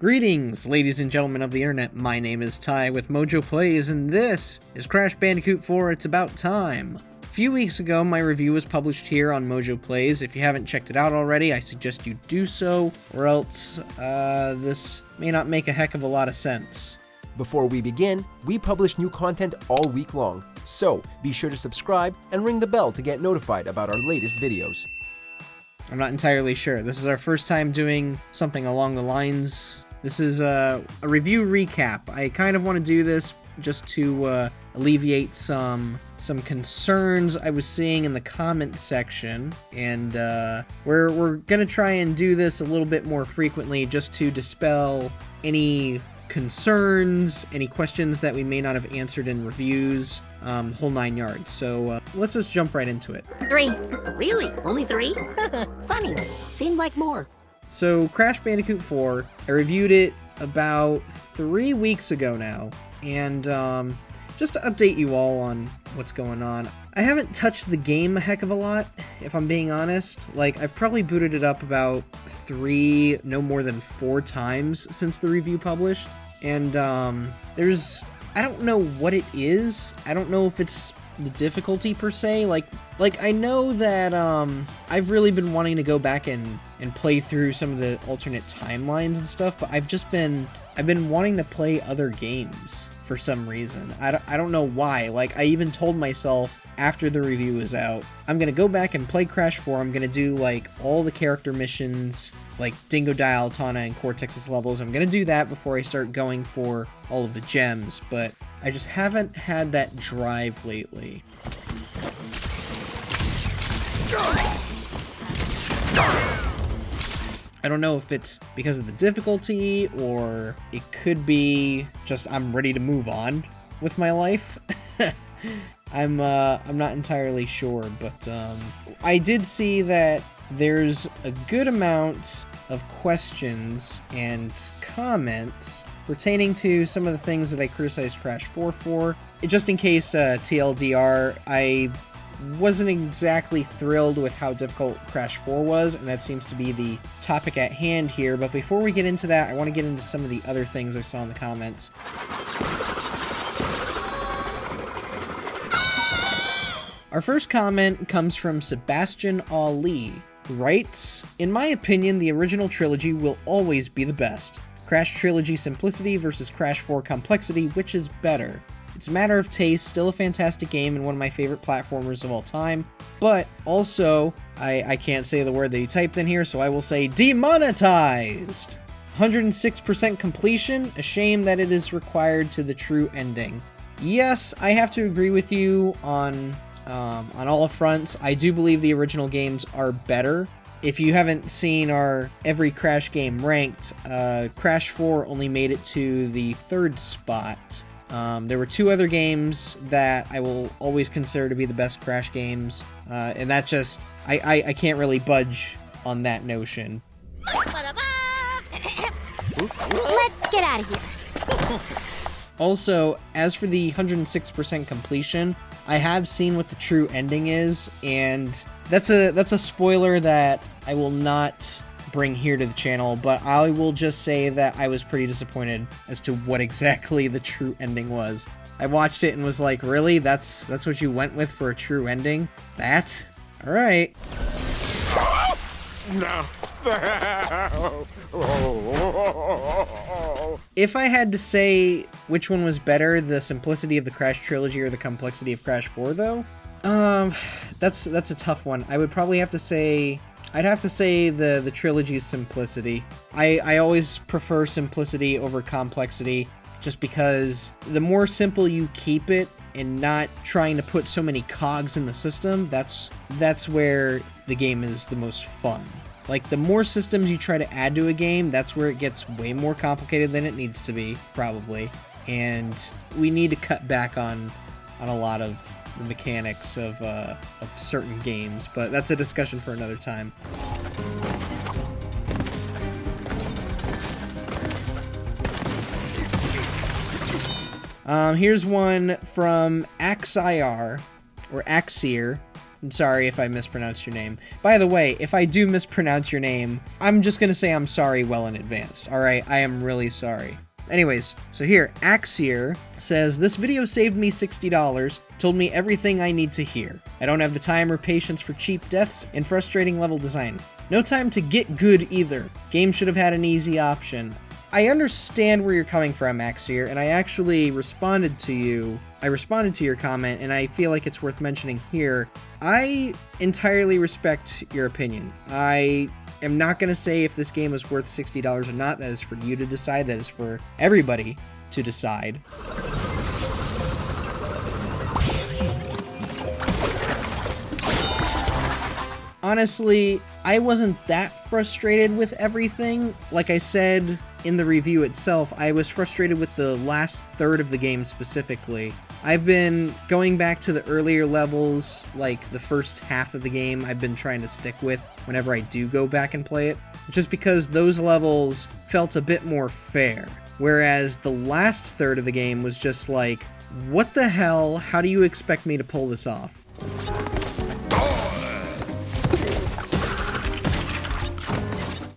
Greetings, ladies and gentlemen of the internet. My name is Ty with MojoPlays, and this is Crash Bandicoot 4 It's About Time. A few weeks ago, my review was published here on MojoPlays. If you haven't checked it out already, I suggest you do so, or else this may not make a heck of a lot of sense. Before we begin, we publish new content all week long, so be sure to subscribe and ring the bell to get notified about our latest videos. I'm not entirely sure. This is our first time doing something along the lines. This is a review recap. I kind of want to do this just to alleviate some concerns I was seeing in the comment section, and we're gonna try and do this a little bit more frequently just to dispel any concerns, any questions that we may not have answered in reviews, whole 9 yards. So let's just jump right into it. 3. Really? Only 3? Funny. Seemed like more. So Crash Bandicoot 4, I reviewed it about 3 weeks ago now, and just to update you all on what's going on, I haven't touched the game a heck of a lot, if I'm being honest. Like, I've probably booted it up about 3, no more than 4 times since the review published, and I don't know what it is. I don't know if it's the difficulty per se. Like I know that I've really been wanting to go back and play through some of the alternate timelines and stuff, but I've been wanting to play other games for some reason. I don't know why. Like, I even told myself after the review was out, I'm gonna go back and play Crash 4. I'm gonna do like all the character missions, like Dingo Dial, Tana, and Cortex's levels. I'm gonna do that before I start going for all of the gems, but I just haven't had that drive lately. I don't know if it's because of the difficulty, or it could be just I'm ready to move on with my life. I'm not entirely sure, but I did see that there's a good amount of questions and comments pertaining to some of the things that I criticized Crash 4 for. Just in case, TLDR, I wasn't exactly thrilled with how difficult Crash 4 was, and that seems to be the topic at hand here. But before we get into that, I want to get into some of the other things I saw in the comments. Our first comment comes from Sebastian Ali, who writes, "In my opinion, the original trilogy will always be the best. Crash Trilogy Simplicity versus Crash 4 Complexity, which is better? It's a matter of taste, still a fantastic game and one of my favorite platformers of all time, but also, I can't say the word that he typed in here, so I will say demonetized. 106% completion, a shame that it is required to the true ending." Yes, I have to agree with you on all fronts. I do believe the original games are better. If you haven't seen our every Crash game ranked, Crash 4 only made it to the 3rd spot. There were 2 other games that I will always consider to be the best Crash games, and that just, I can't really budge on that notion. Let's get out of here. Also, as for the 106% completion, I have seen what the true ending is, and that's a spoiler that I will not bring here to the channel, but I will just say that I was pretty disappointed as to what exactly the true ending was. I watched it and was like, really? That's what you went with for a true ending? That? Alright. No. If I had to say which one was better, the simplicity of the Crash trilogy or the complexity of Crash 4, though, that's a tough one. I would probably have to say, I'd have to say the trilogy's simplicity. I always prefer simplicity over complexity, just because the more simple you keep it and not trying to put so many cogs in the system, that's where the game is the most fun. Like, the more systems you try to add to a game, that's where it gets way more complicated than it needs to be, probably. And we need to cut back on a lot of the mechanics of certain games, but that's a discussion for another time. Here's one from Axir, or Axier, I'm sorry if I mispronounced your name. By the way, if I do mispronounce your name, I'm just gonna say I'm sorry well in advance, alright? I am really sorry. Anyways, so here, Axier says, this video saved me $60, told me everything I need to hear. I don't have the time or patience for cheap deaths and frustrating level design. No time to get good either. Game should have had an easy option. I understand where you're coming from, Axier, and I actually responded to you. I responded to your comment, and I feel like it's worth mentioning here. I entirely respect your opinion. I am not going to say if this game is worth $60 or not. That is for you to decide. That is for everybody to decide. Honestly, I wasn't that frustrated with everything. Like I said in the review itself, I was frustrated with the last third of the game specifically. I've been going back to the earlier levels, like the first half of the game I've been trying to stick with whenever I do go back and play it, just because those levels felt a bit more fair. Whereas the last third of the game was just like, what the hell? How do you expect me to pull this off?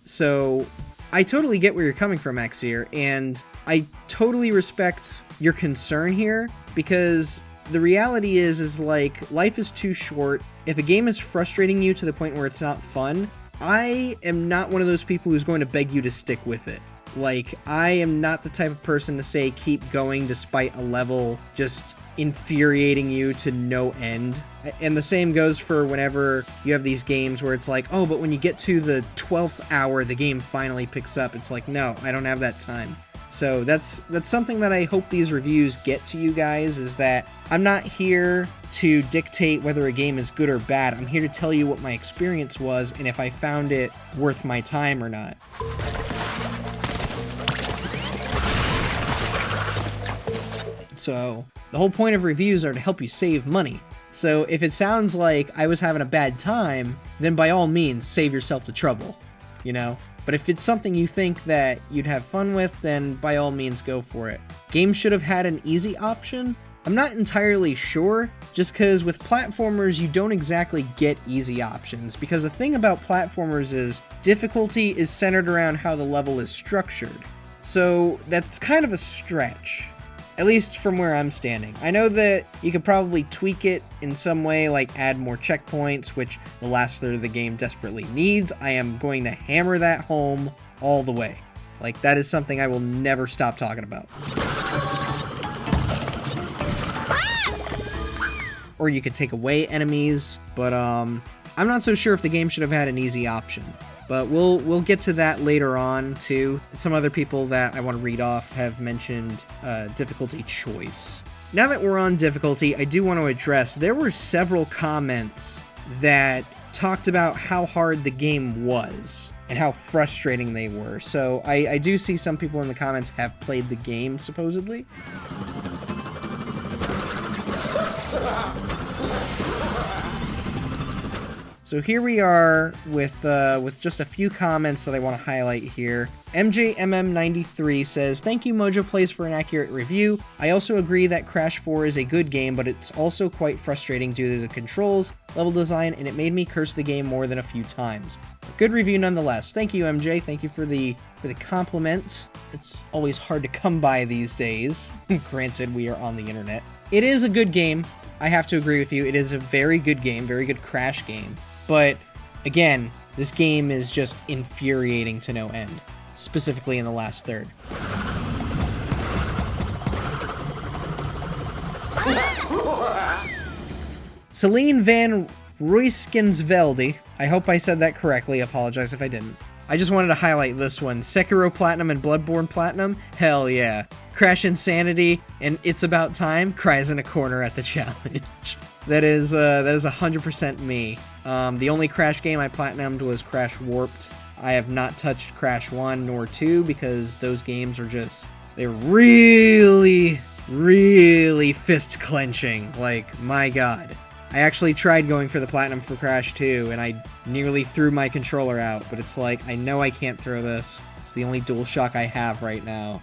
So, I totally get where you're coming from, Axier, and I totally respect your concern here, because the reality is like, life is too short. If a game is frustrating you to the point where it's not fun, I am not one of those people who's going to beg you to stick with it. Like, I am not the type of person to say keep going despite a level just infuriating you to no end. And the same goes for whenever you have these games where it's like, oh, but when you get to the 12th hour, the game finally picks up. It's like, no, I don't have that time. So that's something that I hope these reviews get to you guys, is that I'm not here to dictate whether a game is good or bad. I'm here to tell you what my experience was and if I found it worth my time or not. So the whole point of reviews are to help you save money. So if it sounds like I was having a bad time, then by all means, save yourself the trouble, you know? But if it's something you think that you'd have fun with, then by all means go for it. Games should have had an easy option? I'm not entirely sure, just because with platformers you don't exactly get easy options, because the thing about platformers is difficulty is centered around how the level is structured. So that's kind of a stretch. At least from where I'm standing. I know that you could probably tweak it in some way, like add more checkpoints, which the last third of the game desperately needs. I am going to hammer that home all the way. Like, that is something I will never stop talking about. Or you could take away enemies, but I'm not so sure if the game should have had an easy option. But we'll get to that later on, too. Some other people that I want to read off have mentioned difficulty choice. Now that we're on difficulty, I do want to address, there were several comments that talked about how hard the game was and how frustrating they were. So I do see some people in the comments have played the game, supposedly. So here we are with just a few comments that I want to highlight here. MJMM93 says, thank you MojoPlays for an accurate review. I also agree that Crash 4 is a good game, but it's also quite frustrating due to the controls, level design, and it made me curse the game more than a few times. Good review nonetheless. Thank you, MJ. Thank you for the compliment. It's always hard to come by these days. Granted, we are on the internet. It is a good game. I have to agree with you. It is a very good game, very good Crash game. But, again, this game is just infuriating to no end, specifically in the last third. Celine van Ruiskensvelde, I hope I said that correctly, apologize if I didn't. I just wanted to highlight this one. Sekiro Platinum and Bloodborne Platinum? Hell yeah. Crash Insanity and It's About Time cries in a corner at the challenge. That is 100% me. The only Crash game I platinumed was Crash Warped. I have not touched Crash 1 nor 2 because those games are just, they're really, really fist clenching. Like, my god. I actually tried going for the platinum for Crash 2 and I nearly threw my controller out, but it's like, I know I can't throw this. It's the only DualShock I have right now.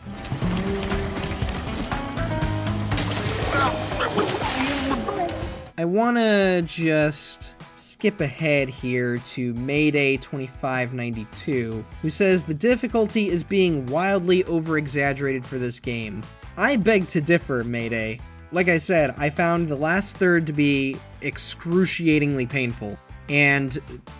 I want to just skip ahead here to Mayday 2592, who says the difficulty is being wildly over-exaggerated for this game. I beg to differ, Mayday. Like I said, I found the last third to be excruciatingly painful. And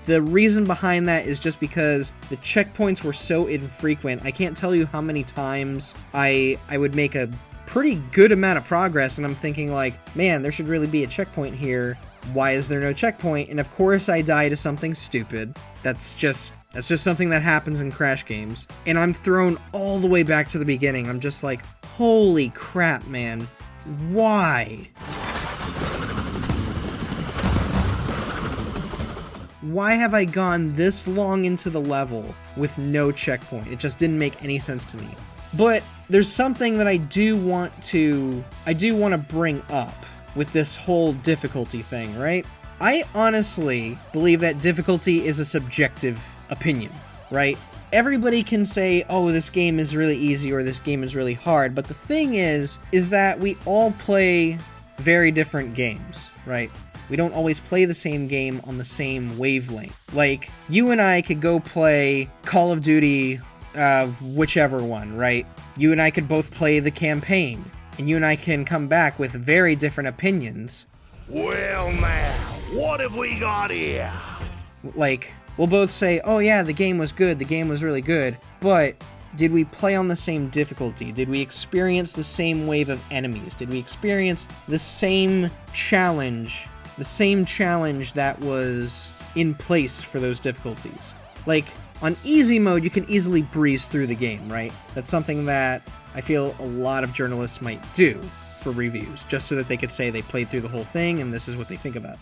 the reason behind that is just because the checkpoints were so infrequent. I can't tell you how many times I would make a pretty good amount of progress, and I'm thinking like, man, there should really be a checkpoint here. Why is there no checkpoint? And of course I die to something stupid. That's just something that happens in Crash games. And I'm thrown all the way back to the beginning. I'm just like, holy crap, man. Why? Why have I gone this long into the level with no checkpoint? It just didn't make any sense to me. But there's something that I do want to bring up with this whole difficulty thing, right? I honestly believe that difficulty is a subjective opinion, right? Everybody can say, oh, this game is really easy or this game is really hard, but the thing is that we all play very different games, right? We don't always play the same game on the same wavelength. Like, you and I could go play Call of Duty, whichever one, right? You and I could both play the campaign, and you and I can come back with very different opinions. Well, now, what have we got here? Like, we'll both say, oh yeah, the game was good, the game was really good, but did we play on the same difficulty? Did we experience the same wave of enemies? Did we experience the same challenge that was in place for those difficulties? Like, on easy mode, you can easily breeze through the game, right? That's something that I feel a lot of journalists might do for reviews, just so that they could say they played through the whole thing and this is what they think about it.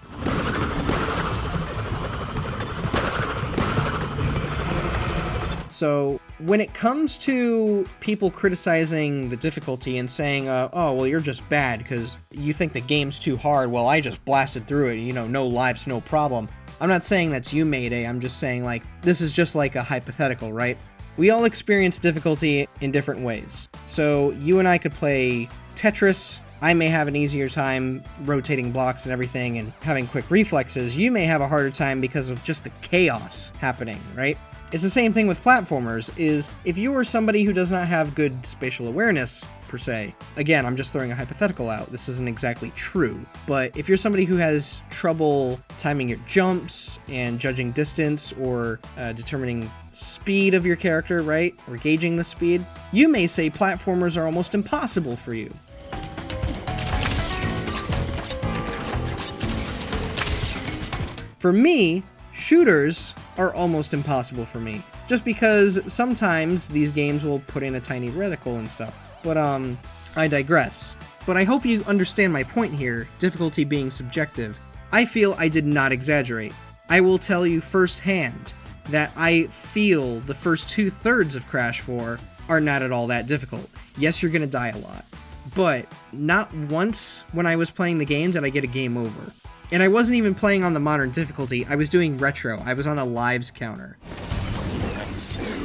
So, when it comes to people criticizing the difficulty and saying, oh, well, you're just bad because you think the game's too hard, well, I just blasted through it, no lives, no problem. I'm not saying that's you, Mayday, I'm just saying, like, this is just like a hypothetical, right? We all experience difficulty in different ways. So, you and I could play Tetris. I may have an easier time rotating blocks and everything and having quick reflexes. You may have a harder time because of just the chaos happening, right? It's the same thing with platformers, is if you are somebody who does not have good spatial awareness, per se, again, I'm just throwing a hypothetical out, this isn't exactly true, but if you're somebody who has trouble timing your jumps and judging distance or determining speed of your character, right, or gauging the speed, you may say platformers are almost impossible for you. For me, shooters are almost impossible for me, just because sometimes these games will put in a tiny reticle and stuff. But I digress. But I hope you understand my point here, difficulty being subjective. I feel I did not exaggerate. I will tell you firsthand that I feel the first 2/3 of Crash 4 are not at all that difficult. Yes, you're gonna die a lot, but not once when I was playing the game did I get a game over. And I wasn't even playing on the modern difficulty, I was doing retro, I was on a lives counter.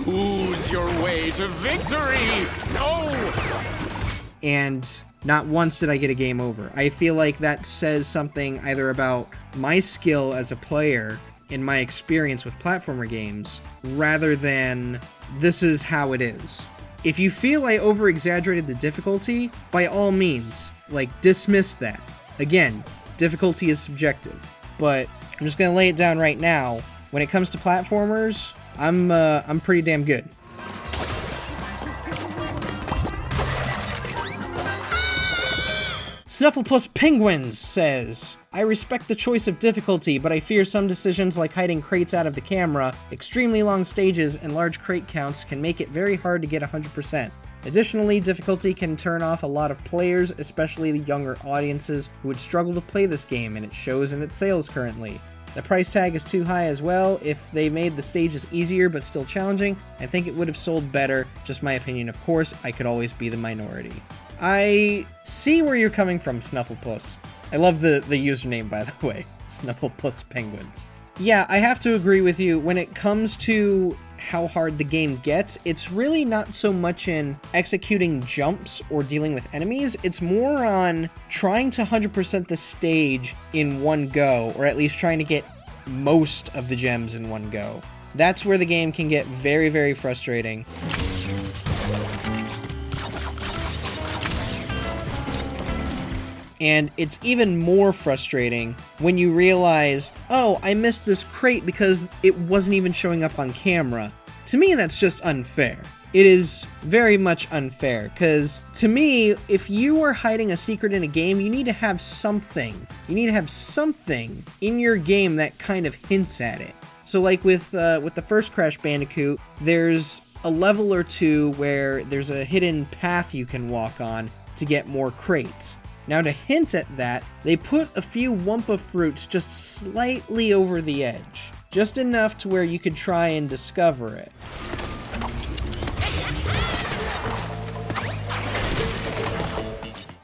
Ooze your way to victory! Go! And not once did I get a game over. I feel like that says something either about my skill as a player and my experience with platformer games, rather than this is how it is. If you feel I over-exaggerated the difficulty, by all means, like, dismiss that. Again, difficulty is subjective, but I'm just gonna lay it down right now. When it comes to platformers, I'm pretty damn good. Snufflepuss Penguins says, I respect the choice of difficulty, but I fear some decisions like hiding crates out of the camera, extremely long stages, and large crate counts can make it very hard to get 100%. Additionally, difficulty can turn off a lot of players, especially the younger audiences who would struggle to play this game, and it shows in its sales currently. The price tag is too high as well. If they made the stages easier but still challenging, I think it would have sold better. Just my opinion, of course, I could always be the minority. I see where you're coming from, Snufflepuss. I love the username, by the way, Snufflepuss Penguins. Yeah, I have to agree with you when it comes to how hard the game gets, it's really not so much in executing jumps or dealing with enemies, it's more on trying to 100% the stage in one go, or at least trying to get most of the gems in one go. That's where the game can get very, very frustrating. And it's even more frustrating when you realize, oh, I missed this crate because it wasn't even showing up on camera. To me, that's just unfair. It is very much unfair, because to me, if you are hiding a secret in a game, you need to have something. You need to have something in your game that kind of hints at it. So like with the first Crash Bandicoot, there's a level or two where there's a hidden path you can walk on to get more crates. Now, to hint at that, they put a few Wumpa fruits just slightly over the edge. Just enough to where you could try and discover it.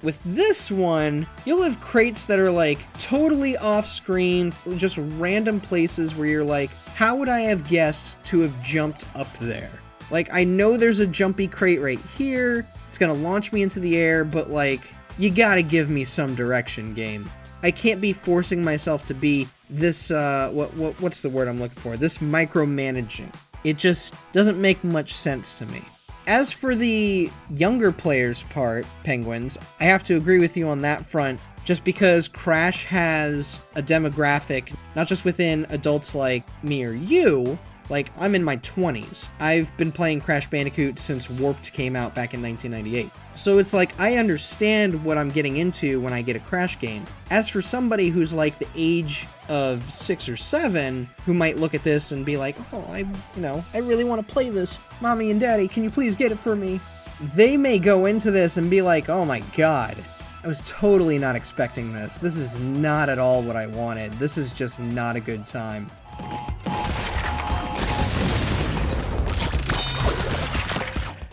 With this one, you'll have crates that are like totally off screen, just random places where you're like, how would I have guessed to have jumped up there? Like, I know there's a jumpy crate right here, it's gonna launch me into the air, but like, you gotta give me some direction, game. I can't be forcing myself to be this, what's the word I'm looking for? This micromanaging. It just doesn't make much sense to me. As for the younger players part, Penguins, I have to agree with you on that front, just because Crash has a demographic, not just within adults like me or you, like, I'm in my 20s. I've been playing Crash Bandicoot since Warped came out back in 1998. So it's like, I understand what I'm getting into when I get a Crash game. As for somebody who's like the age of 6 or 7, who might look at this and be like, oh, I really want to play this. Mommy and Daddy, can you please get it for me? They may go into this and be like, oh my god, I was totally not expecting this. This is not at all what I wanted. This is just not a good time.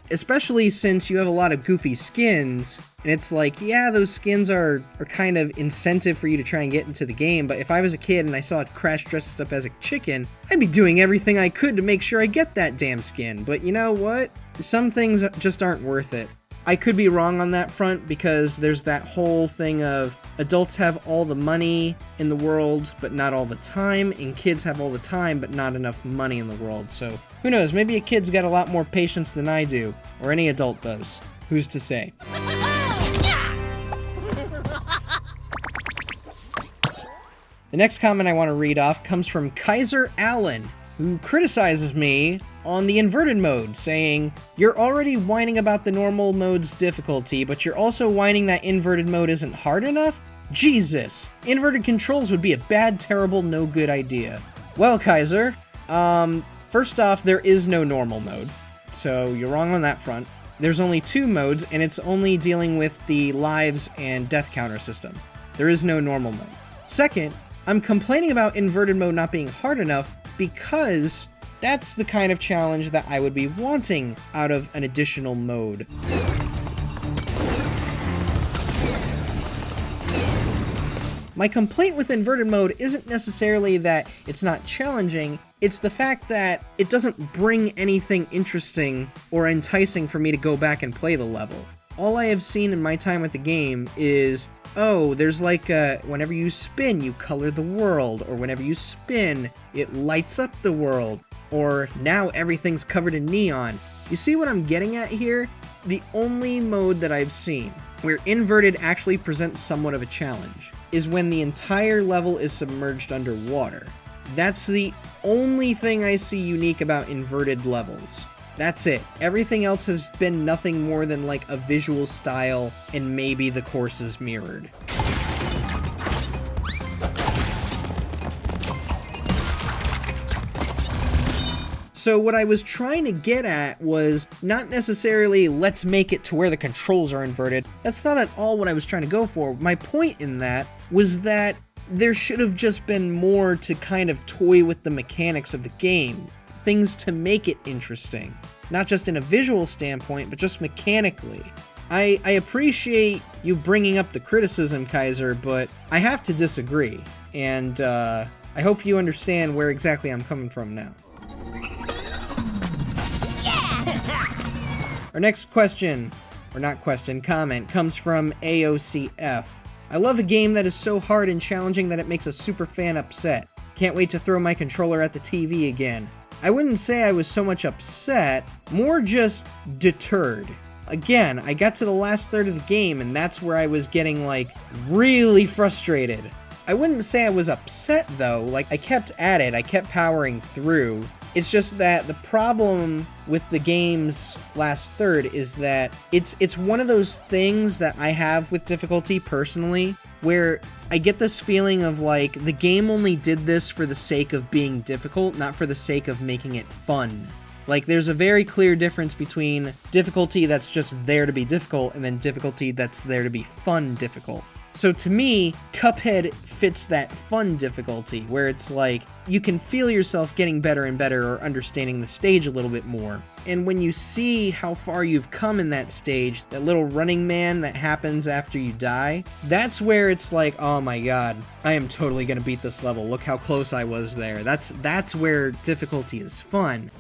Especially since you have a lot of goofy skins, and it's like, yeah, those skins are kind of incentive for you to try and get into the game, but if I was a kid and I saw Crash dressed up as a chicken, I'd be doing everything I could to make sure I get that damn skin. But you know what? Some things just aren't worth it. I could be wrong on that front, because there's that whole thing of adults have all the money in the world, but not all the time, and kids have all the time, but not enough money in the world. So who knows, maybe a kid's got a lot more patience than I do, or any adult does. Who's to say? The next comment I want to read off comes from Kaiser Allen, who criticizes me on the inverted mode, saying, you're already whining about the normal mode's difficulty, but you're also whining that inverted mode isn't hard enough? Jesus! Inverted controls would be a bad, terrible, no good idea. Well, Kaiser, first off, there is no normal mode, so you're wrong on that front. There's only 2 modes, and it's only dealing with the lives and death counter system. There is no normal mode. Second, I'm complaining about inverted mode not being hard enough because that's the kind of challenge that I would be wanting out of an additional mode. My complaint with inverted mode isn't necessarily that it's not challenging, it's the fact that it doesn't bring anything interesting or enticing for me to go back and play the level. All I have seen in my time with the game is, oh, there's like whenever you spin, you color the world, or whenever you spin, it lights up the world, or now everything's covered in neon. You see what I'm getting at here? The only mode that I've seen where inverted actually presents somewhat of a challenge is when the entire level is submerged underwater. That's the only thing I see unique about inverted levels. That's it. Everything else has been nothing more than like a visual style and maybe the courses mirrored. So what I was trying to get at was not necessarily let's make it to where the controls are inverted. That's not at all what I was trying to go for. My point in that was that there should have just been more to kind of toy with the mechanics of the game. Things to make it interesting. Not just in a visual standpoint, but just mechanically. I appreciate you bringing up the criticism, Kaiser, but I have to disagree. And I hope you understand where exactly I'm coming from now. Our next question, or not question, comment, comes from AOCF. I love a game that is so hard and challenging that it makes a super fan upset. Can't wait to throw my controller at the TV again. I wouldn't say I was so much upset, more just deterred. Again, I got to the last third of the game and that's where I was getting, like, really frustrated. I wouldn't say I was upset though, like, I kept at it, I kept powering through. It's just that the problem with the game's last third is that it's one of those things that I have with difficulty personally, where I get this feeling of like, the game only did this for the sake of being difficult, not for the sake of making it fun. Like, there's a very clear difference between difficulty that's just there to be difficult and then difficulty that's there to be fun difficult. So to me, Cuphead fits that fun difficulty, where it's like, you can feel yourself getting better and better or understanding the stage a little bit more. And when you see how far you've come in that stage, that little running man that happens after you die, that's where it's like, oh my god, I am totally gonna beat this level, look how close I was there. That's where difficulty is fun.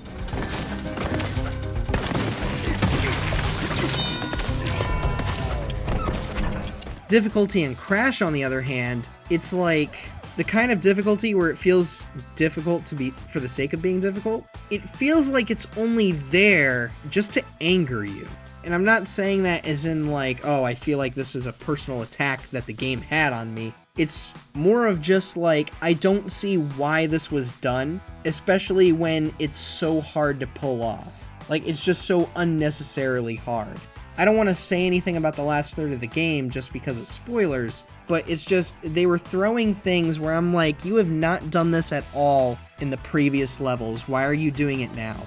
Difficulty in Crash, on the other hand, it's like the kind of difficulty where it feels difficult to be for the sake of being difficult. It feels like it's only there just to anger you. And I'm not saying that as in like, oh, I feel like this is a personal attack that the game had on me. It's more of just like, I don't see why this was done, especially when it's so hard to pull off. Like, it's just so unnecessarily hard. I don't want to say anything about the last third of the game just because of spoilers, but it's just, they were throwing things where I'm like, you have not done this at all in the previous levels, why are you doing it now?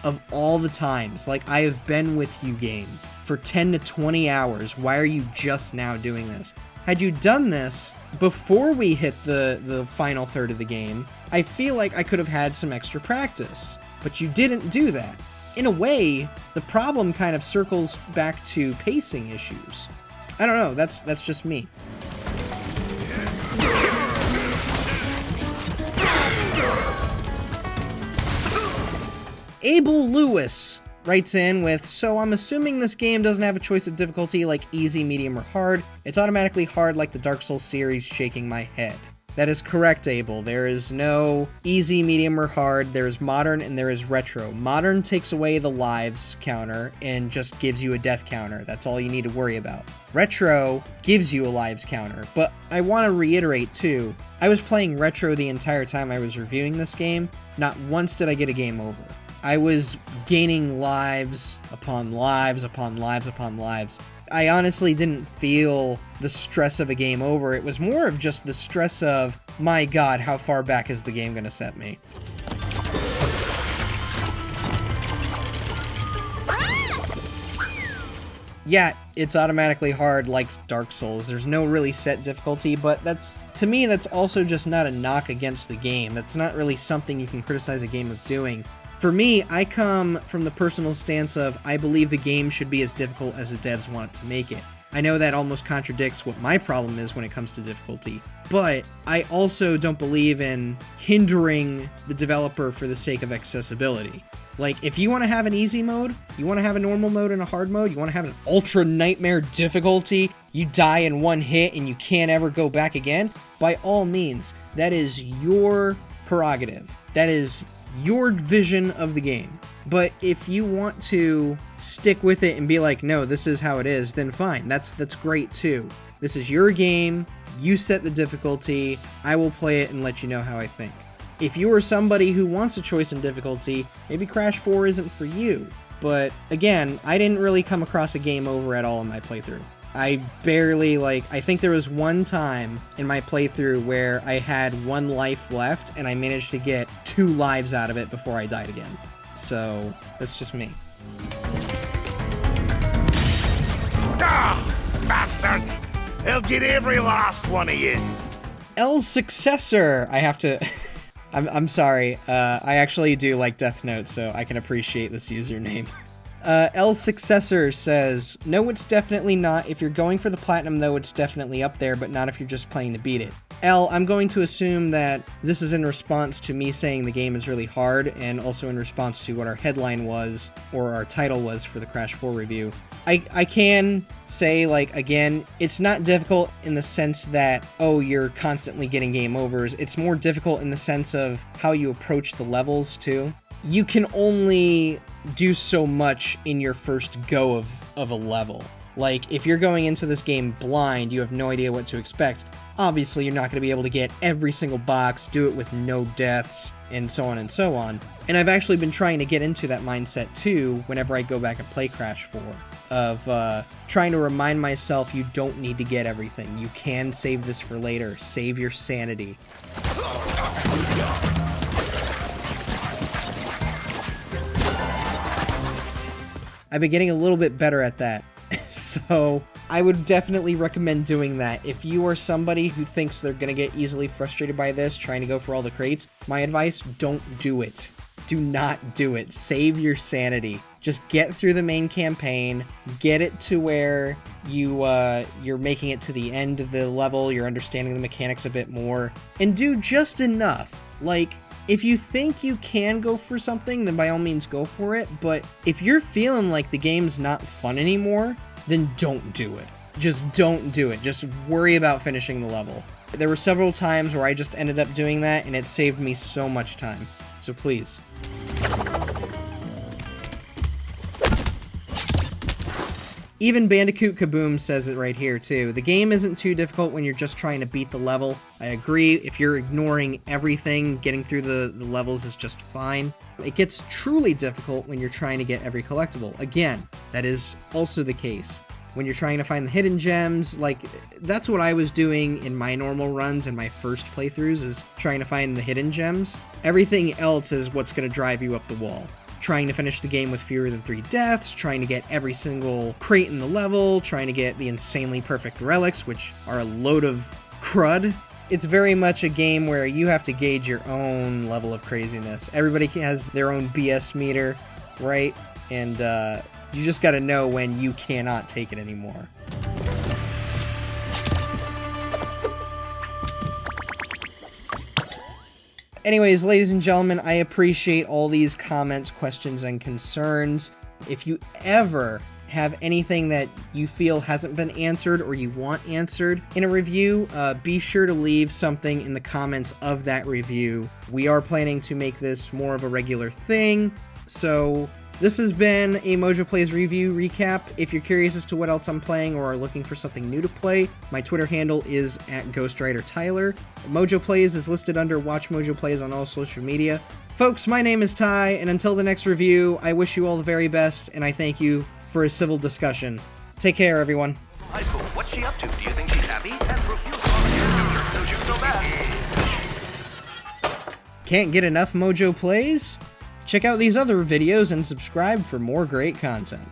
Of all the times, like, I have been with you, game, for 10 to 20 hours, why are you just now doing this? Had you done this before we hit the final third of the game, I feel like I could have had some extra practice, but you didn't do that. In a way, the problem kind of circles back to pacing issues. I don't know, that's just me. Abel Lewis writes in with, so I'm assuming this game doesn't have a choice of difficulty like easy, medium, or hard. It's automatically hard like the Dark Souls series, shaking my head. That is correct, Abel. There is no easy, medium, or hard. There is modern and there is retro. Modern takes away the lives counter and just gives you a death counter. That's all you need to worry about. Retro gives you a lives counter, but I want to reiterate too, I was playing retro the entire time I was reviewing this game. Not once did I get a game over. I was gaining lives upon lives upon lives upon lives. I honestly didn't feel the stress of a game over. It was more of just the stress of, my god, how far back is the game gonna set me? Yeah, it's automatically hard like Dark Souls. There's no really set difficulty, but to me, that's also just not a knock against the game. That's not really something you can criticize a game of doing. For me, I come from the personal stance of, I believe the game should be as difficult as the devs want to make it. I know that almost contradicts what my problem is when it comes to difficulty, but I also don't believe in hindering the developer for the sake of accessibility. Like, if you want to have an easy mode, you want to have a normal mode and a hard mode, you want to have an ultra nightmare difficulty, you die in one hit and you can't ever go back again, by all means, that is your prerogative. That is your vision of the game. But if you want to stick with it and be like, no, this is how it is, then fine, that's great too. This is your game, you set the difficulty, I will play it and let you know how I think. If you are somebody who wants a choice in difficulty, maybe Crash 4 isn't for you. But again, I didn't really come across a game over at all in my playthrough. I barely, I think there was one time in my playthrough where I had one life left and I managed to get 2 lives out of it before I died again. So, that's just me. Ah, bastards! They'll get every last one of yous. L's successor! I have to... I'm sorry, I actually do like Death Note, so I can appreciate this username. L's successor says, no, it's definitely not. If you're going for the platinum, though, it's definitely up there, but not if you're just playing to beat it. L, I'm going to assume that this is in response to me saying the game is really hard, and also in response to what our headline was, or our title was for the Crash 4 review. I can say, like, again, it's not difficult in the sense that, oh, you're constantly getting game overs. It's more difficult in the sense of how you approach the levels, too. You can only do so much in your first go of a level. Like, if you're going into this game blind, you have no idea what to expect. Obviously, you're not going to be able to get every single box, do it with no deaths, and so on and so on. And I've actually been trying to get into that mindset, too, whenever I go back and play Crash 4. Of trying to remind myself you don't need to get everything. You can save this for later. Save your sanity. I've been getting a little bit better at that. So I would definitely recommend doing that. If you are somebody who thinks they're going to get easily frustrated by this, trying to go for all the crates, my advice, don't do it. Do not do it. Save your sanity. Just get through the main campaign, get it to where you're making it to the end of the level, you're understanding the mechanics a bit more, and do just enough. Like, if you think you can go for something, then by all means go for it, but if you're feeling like the game's not fun anymore, then don't do it. Just don't do it. Just worry about finishing the level. There were several times where I just ended up doing that, and it saved me so much time. So please. Even Bandicoot Kaboom says it right here, too. The game isn't too difficult when you're just trying to beat the level. I agree, if you're ignoring everything, getting through the levels is just fine. It gets truly difficult when you're trying to get every collectible. Again, that is also the case. When you're trying to find the hidden gems, like, that's what I was doing in my normal runs and my first playthroughs, is trying to find the hidden gems. Everything else is what's going to drive you up the wall. Trying to finish the game with fewer than 3 deaths, trying to get every single crate in the level, trying to get the insanely perfect relics, which are a load of crud. It's very much a game where you have to gauge your own level of craziness. Everybody has their own BS meter, right? And you just gotta know when you cannot take it anymore. Anyways, ladies and gentlemen, I appreciate all these comments, questions, and concerns. If you ever have anything that you feel hasn't been answered or you want answered in a review, be sure to leave something in the comments of that review. We are planning to make this more of a regular thing, so this has been a MojoPlays review recap. If you're curious as to what else I'm playing or are looking for something new to play, my Twitter handle is @GhostWriterTyler. MojoPlays is listed under Watch MojoPlays on all social media. Folks, my name is Ty, and until the next review, I wish you all the very best, and I thank you for a civil discussion. Take care, everyone. High school, what's she up to? Do you think she's happy? And profuse so she's so bad. Can't get enough MojoPlays? Check out these other videos and subscribe for more great content.